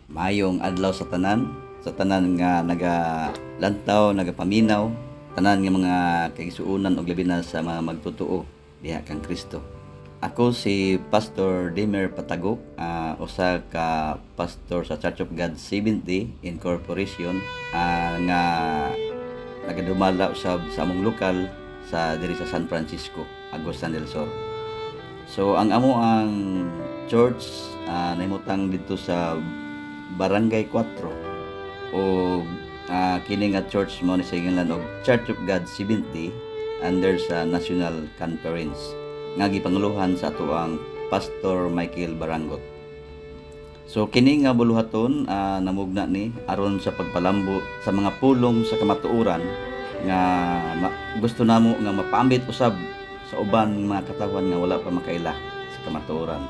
Maayong adlaw sa tanan nga nagalantaw, nagapaminaw, tanan nga mga kaigsuonan og labi na sa mga magtotoo diha kang Kristo. Ako si Pastor Demer Patagok, usa ka pastor sa Church of God 70 Incorporation, nga nagadumala sa among lokal sa diri sa San Francisco, Agusan del Sur. So ang church nahimutang dito sa Barangay 4 o kini nga church mo ni sa og Church of God 70 under sa National Conference nga gipanguluhan sa ato ang Pastor Michael Barangot. So kini nga buluhaton namugna ni aron sa pagpalambo sa mga pulong sa kamatuoran nga gusto namo nga mapaambit usab sa uban mga katawan nga wala pa makaila sa kamatuoran.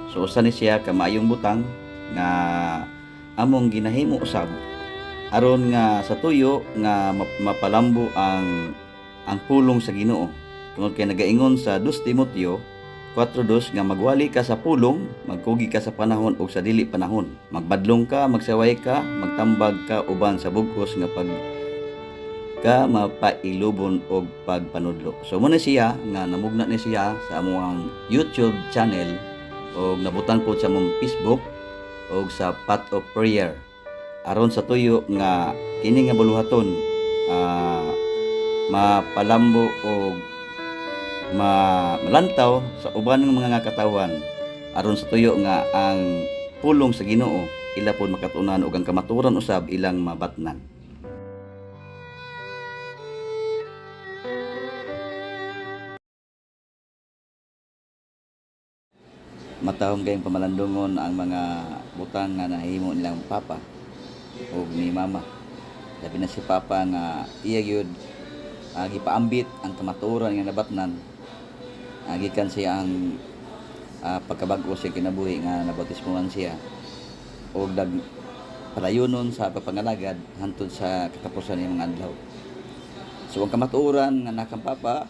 So usa ni siya ka maayong butang nga among ginahimo usab aron nga sa tuyo nga mapalambo ang pulong sa Ginoo. Tungod kay nagaingon sa 2 Timoteo 4:2 nga magwali ka sa pulong, magkugi ka sa panahon o sa dili panahon. Magbadlong ka, magsaway ka, magtambag ka uban sa bugkos nga pag ka mapailubon og pagpanudlo. So muna siya nga namugna ni siya sa among YouTube channel o nabutang po sa among Facebook o sa Path of Prayer aron sa tuyo nga kini nga buluhaton mapalambo o malantaw sa uban ng mga katawan aron sa tuyo nga ang pulong sa Ginoo ila pod makatunan og ang kamatuoran usab ilang mabatnan. Matahong kayong pamalandungon ang mga butang nga nahimo nilang papa o ni mama. Labi na si papa nga iya gyud gipaambit ang kamatuoran nga nabatnan. Gikan siya ang pagkabag-o siya kinabuhi nga nabautismuhan siya o padayonon sa pagpangalagad hantod sa katapusan ng mga adlaw. So ang kamatuoran nga nakang papa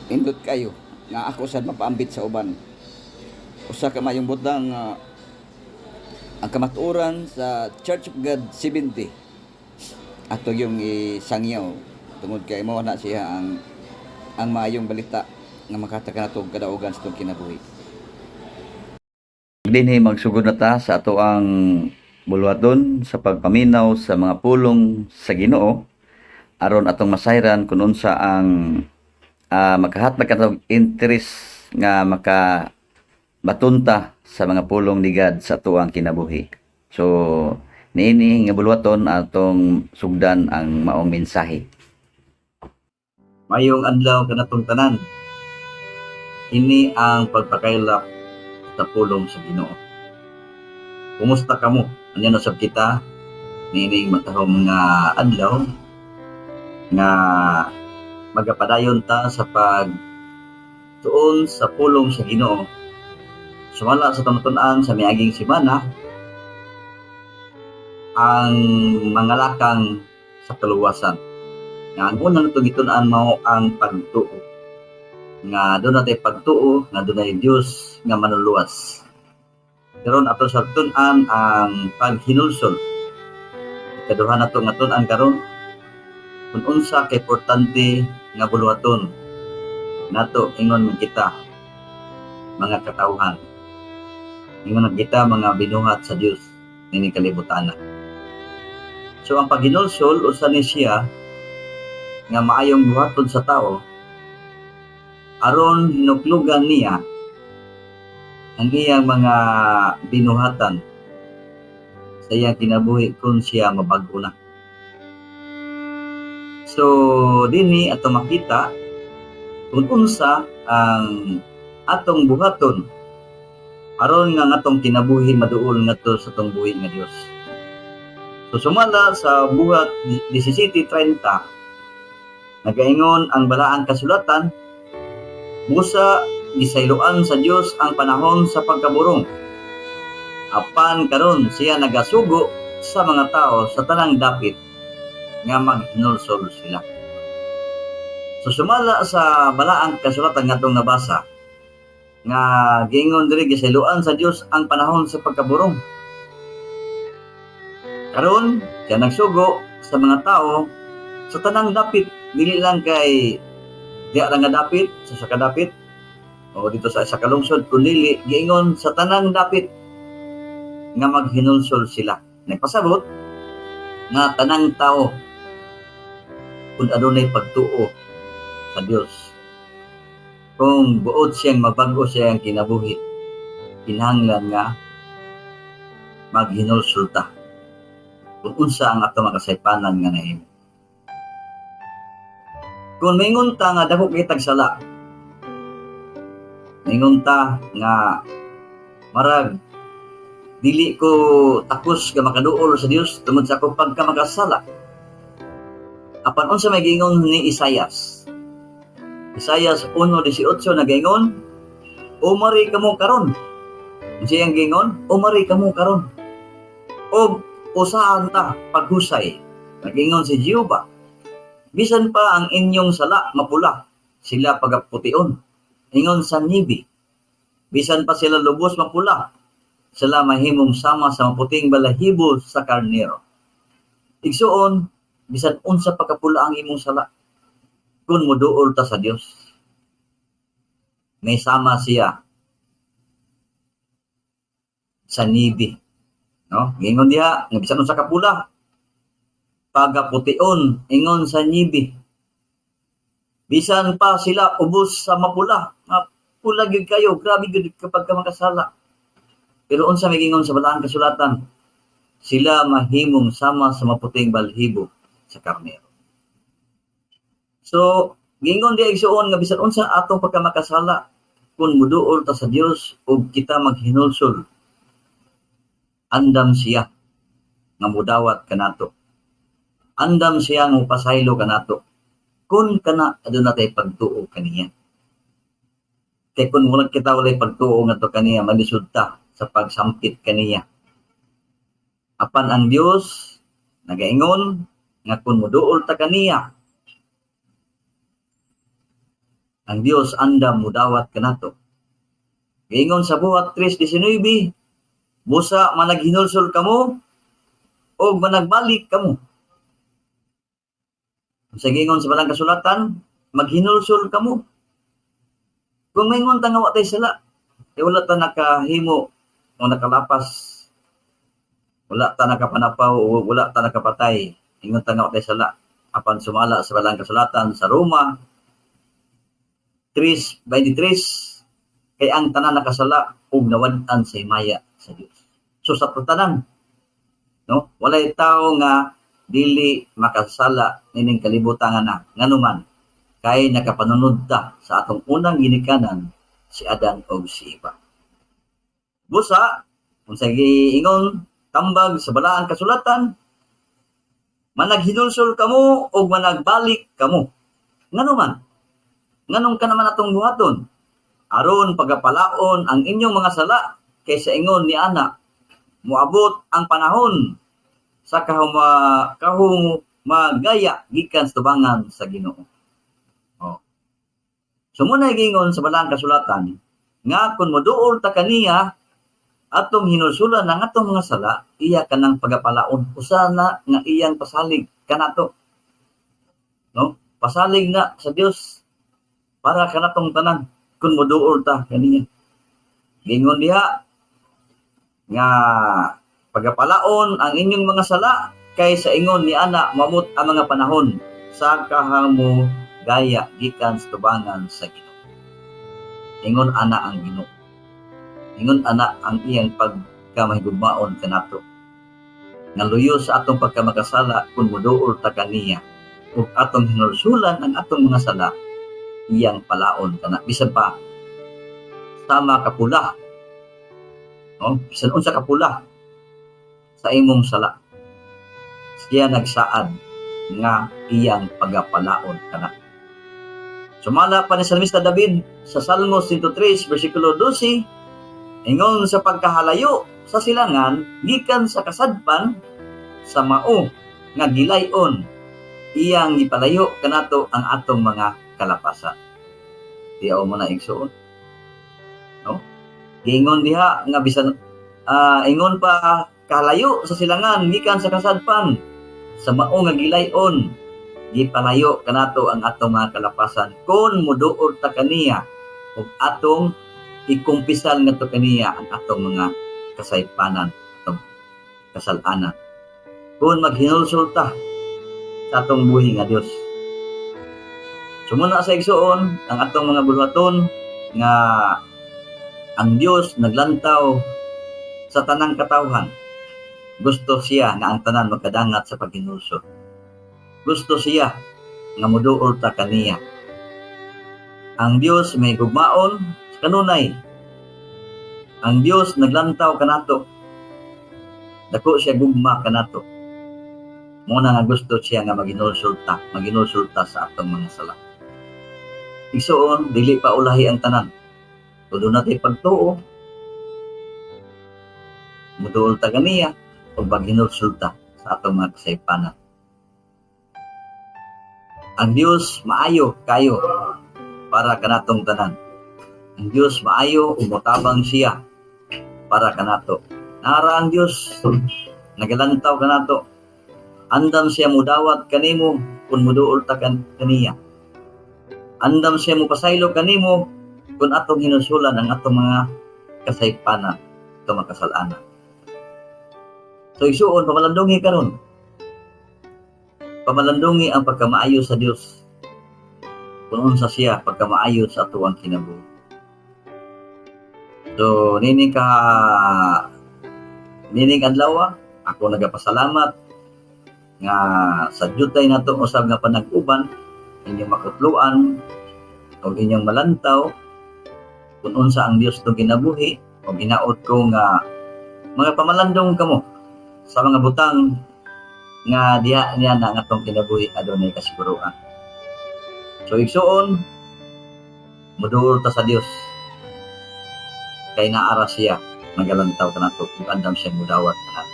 indot kayo nga ako sad mapaambit sa uban. Usa ka mayong butang ang kamatuoran sa Church of God 70 ato yung isangyaw tungod kay mao na siya ang maayong balita nga makataka nato kadaugan sa itong kinabuhi. Dinhi magsugod na ta sa ato ang buluhaton sa pagpaminaw sa mga pulong sa Ginoo aron atong masayran kung unsa ang makahatag katong interest nga batunta sa mga pulong ni God sa tuang kinabuhi. So, niini nga buluhaton atong sugdan ang maong mensahe. Mayong adlaw kanatong tanan. Ini ang pagpakaylap sa pulong sa Ginoo. Kumusta kamo? Anya na sab kita niining matahong nga adlaw nga magapadayon ta sa pagtuon sa pulong sa Ginoo. Sumala sa tamatunan sa miaging semana ang mga lakang sa kaluwasan. Nga ang unang itong gitunan mao ang pagtuo. Nga doon natin pagtuo, nga doon ay Diyos nga manuluwas. Pero ato sa tunan ang paghinulsol. Ikaduhan nato nga tunan karon kung unsa kay importante nga buluhaton nato ingon kita mga katawhan. Ingon kita mga binuhat sa Dios nini kalibutan. So ang paghinulsol usa ni siya nga maayong buhaton sa tao aron hinuklugan niya ang iyang mga binuhatan sa iyang kinabuhi kung siya mabag-o na. So dinhi ato makita kung unsa ang atong buhaton aron nga atong kinabuhi maduol ngadto sa atong buhi nga Dios. So sumala sa buhat 17:30 nagaingon ang balaang kasulatan busa gisayloan sa Dios ang panahon sa pagkaburong. Apan karon siya nagasugo sa mga tao sa tanang dapit nga maghinulsol sila. So sumala sa balaang kasulatan nga itong nabasa nga giingon diri gisayloan sa Dios ang panahon sa pagkaburong. Karon siya nagsugo sa mga tao sa tanang dapit, dili lang kay diya lang nga dapit sa sakadapit o dito sa isa ka lungsod, kundi giingon sa tanang dapit nga maghinulsol sila. Nagpasabot nga tanang tao kung adunay pagtuo sa Dios, kung buot siyang mabago siyang kinabuhi, kinahanglan nga maghinulsol ta kung unsa ang ato makasaypanan nga nahimo. Kung mingon ta nga dako kitag sala, mingon ta nga marag dili ko takos nga makaduol sa Dios tungod sa akong pagka makasala. Apan unsa may gingon ni Isaias? Isaias 1:18 nagaingon, umari kamo karon. Unsa yang gingon? Umari kamo karon. Og usahan ta paghusay. Nagingon si Jehovah, bisan pa ang inyong sala mapula, sila pagapution. Ingon sa nibi, bisan pa sila lubos mapula, sila mahimong sama sa maputing balahibo sa karnero. Igsuon, bisan unsa pagkapula ang imong sala, kung moduol ta sa Dios, may sama siya sa nibi. No? Ingon diha, nga bisan unsa kapula, pagapution, ingon sa nibi. Bisan pa sila ubos sa mapula, pula gyud kayo, grabe gyud kapag ka makasala. Pero unsa may gingon sa balaang kasulatan, sila mahimong sama sa maputing balhibo sa karnero. So, gingon di igsuon nga bisan unsa atong pagkamakasala, kung muduol ta sa Dios ug kita maghinulsol, andam siya nga mudawat kanato. Andam siya nga pasaylo kanato. Kung kana aduna tay pagtuo kaniya. Kay kung wala kita walay pagtuo ngadto kaniya, malisud ta sa pagsampit kaniya. Apan ang Dios nagaingon nga kung muduol ta kaniya, ang Dios andam mudawat kanato. Gaingon sa buhat 3:19, busa managhinulsol kamo o managbalik kamo. Sa gingon sa balang kasulatan, maghinulsol kamo. Kung maingon ta nga wa tay sala, wala ta nakahimo o nakalapas, wala ta nakapanapaw o wala ta nakapatay, ingon ta nga wa tay sala. Apan sumala sa balang kasulatan sa Roma 3:23, kay ang tanan nakasala ug nawad-an sa himaya sa Dios. So sa tanan, no, walay tao nga dili makasala nining kalibutan na nganuman kay nakapanunod ta sa atong unang ginikanan, si Adan ug si Eva. Busa unsa giingon tambag sa balaang kasulatan, managhinulsol kamo ug managbalik kamo. Nganuman, nganong ka naman atong buhaton aron pagapalaon ang inyong mga sala, kaysa ingon ni ana, moabot ang panahon sa magaya gikan sa tubangan sa Ginoo. Oh. So muna gingon sa balang kasulatan nga kung moduol ta kaniya atong hinulsulan ng atong mga sala, iya kanang pagapalaon usana nga iyang pasalig kanato. No? Pasalig na sa Dios para kanatong tanan kung moduol ta kaniya. Gingon diha nga pagapalaon ang inyong mga sala, kay sa ingon ni ana mamut ang mga panahon sa kahamo gaya gikan sa tubangan sa Ginoo. Ingon ana ang Ginoo. Ingon ana ang iyang pagkamahigugmaon kanato. Nga luyo sa atong pagkamakasala kung moduol ta kaniya ug atong hinulsulan ang atong mga sala, iyang palaon kana bisan pa sama kapula. No? Bisan unsa kapula sa imong sala, siya nagsaad nga iyang pagapalaon kana. Sumala pa ni Salmista David sa Salmo 103 versikulo 12, ingon sa pagkahalayo sa silangan gikan sa kasadpan sa mao nga gilayon, iyang gipalayo kanato ang atong mga kalapasan. Diaw mo na igsuon. No? Gingon diha nga bisan ingon pa kalayo sa silangan gikan sa kasadpan, sa mao nga gilay-on gipalayo kanato ang atong mga kalapasan kun moduol ta kaniya ug atong ikumpisal ngadto kaniya ang atong mga kasaypanan, atong kasalanan. Kun maghinulsol ta sa atong buhi nga Dios. Sumuna sa igsuon ang atong mga bulwaton nga ang Dios naglantaw sa tanang katawhan. Gusto siya nga ang tanan magkadangat sa paghinulsol. Gusto siya nga moduol ta kaniya. Ang Dios may gugmaon sa kanunay. Ang Dios naglantaw kanato. Dako siya gugma kanato. Muna nga gusto siya nga maginulsol ta sa atong mga sala. Igsuon, dili pa ulahi ang tanan. Tulo natin pagtuo, muduol ta kaniya, o maghinulsol ta sa atong mga kasaypanan. Ang Dios maayo kayo para kanatong tanan. Ang Dios maayo, umutabang siya para kanato. Nara ang Dios, nagalantaw kanato. Andam siya mudawat kanimo kung muduol ta kaniya. Andam siya mo pasaylo kanimo kung atong hinusulan ang atong mga kasaypanan, atong mga kasalanan. So isuon, pamalandungi karon. Pamalandungi ang pagkamaayo sa Dios. Kung unsa siya pagkamaayo sa atuang kinabuhi. So nining adlaw ako nagapasalamat nga sa jutay nato usab nga panag-uban inyong makutluan o inyong malantaw kung unsa ang Dios to ginabuhi o ginaot ko nga mga pamalandong kamo sa mga butang nga diha niya na atong kinabuhi adunay kasiguruan. So igsuon, muduol ta sa Dios kay naara siya magalantaw kanato ug andam siya mudawat kanato.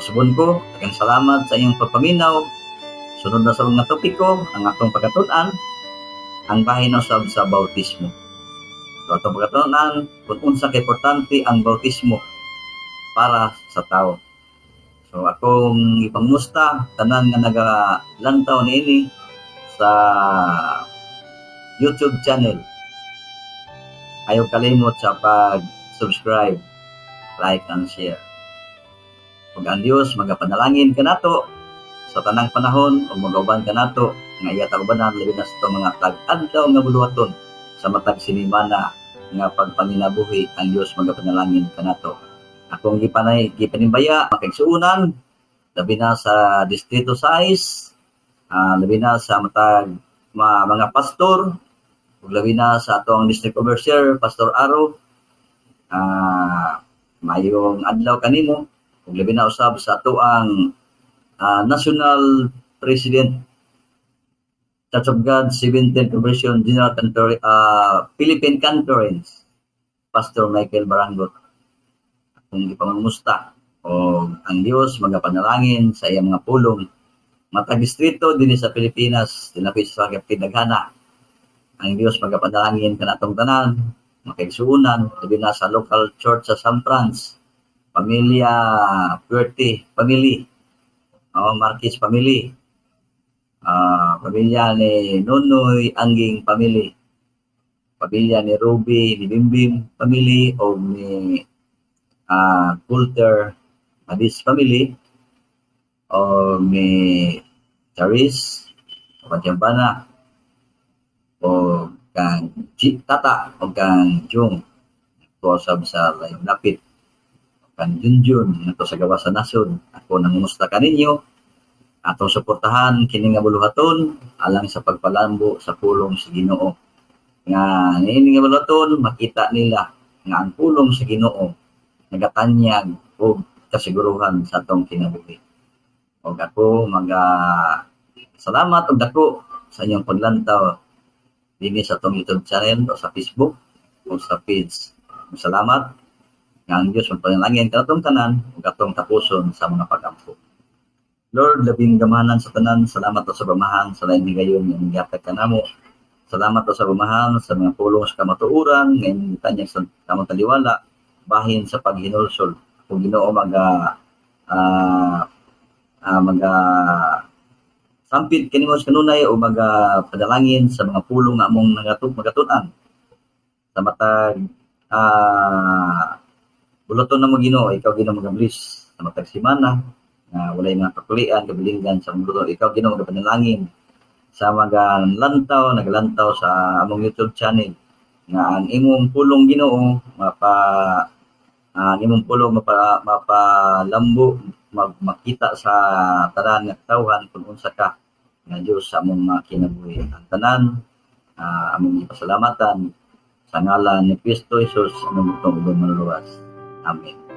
Subon ko, daghang salamat sa iyong pagpaminaw. Sunod na sa mga topiko, ang atong pagkatun-an, ang bahin usab sa bautismo. So atong pagkatun-an, kung unsa kay importante ang bautismo para sa tao. So akong ipangmusta tanan nga nagalantaw niini sa YouTube channel. Ayaw kalimot sa pag-subscribe, like and share. Ug ang Dios magapanalangin kanato sa tanang panahon ug magauban kanato nga iya tagubanan labi na sa mga tag-adlaw nga buluhaton sa matag sinimana nga pagpanginabuhi ang Dios magapanalangin kanato. Akong gipanimbaya makaigsuonan labi na sa distrito size, labi na sa matag mga pastor ug labi na sa atong district overseer Pastor Aro. Mayong adlaw kanimo ug labi na usab sa ato ang National President Church of God 17th Convention General Philippine Conference Pastor Michael Barangot. Akong ipamumusta o ang Dios magapanalangin sa iyang mga pulong matag distrito dinhi sa Pilipinas dinapit sa Daghana. Ang Dios magapanalangin kanatong tanan makaigsuonan labi na sa local church sa San Franz, Pamilya Puerte Family, Marquez Family, pamilya ni Nonoy Angging Family, pamilya ni Ruby ni Bimbim Family o ni Coulter Madis Family o ni Charis Pajambana o kang Tata o kang Jung ito sa live lapit kan Junjun nato sa gawa sa nasod. Ako nangumusta kaninyo atong suportahan kini nga buluhaton alang sa pagpalambo sa pulong sa Ginoo nga niini nga buluhaton makita nila nga ang pulong sa Ginoo nagatanyag og kasiguruhan sa atong kinabuhi. Og ako salamat og dako sa inyong paglantaw dinhi sa atong YouTube channel o sa Facebook o sa page. Salamat. Ang Diyos magpanalangin kanatong tanan ug atong tapuson sa mga pag-ampo. Lord, labing gamahanan sa tanan, salamat o sa pamahan sa lain higayon ng gihatag kanamo. Salamat o sa pamahan sa mga pulong sa kamatuoran ngayon tanyag sa kamong taliwala bahin sa paghinulsol kung Ginoo maga sampit kanimo sa kanunay o padalangin sa mga pulong nga among magatun-an sa matag bulaton na mo Ginoo, ikaw Ginoo magablis sa matag semana nga walay mga kakulian kabilinggan sa mundo, ikaw Ginoo magapanalangin sa mga naglantaw sa among YouTube channel nga ang imong pulong Ginoo ang imong pulong mapalambo makita sa tanan nga katawhan kung unsa ka nga Dios sa among mga kinabuhi. Ang tanan among ipasalamatan sa ngalan ni Kristo Jesus among manluwas. Amen.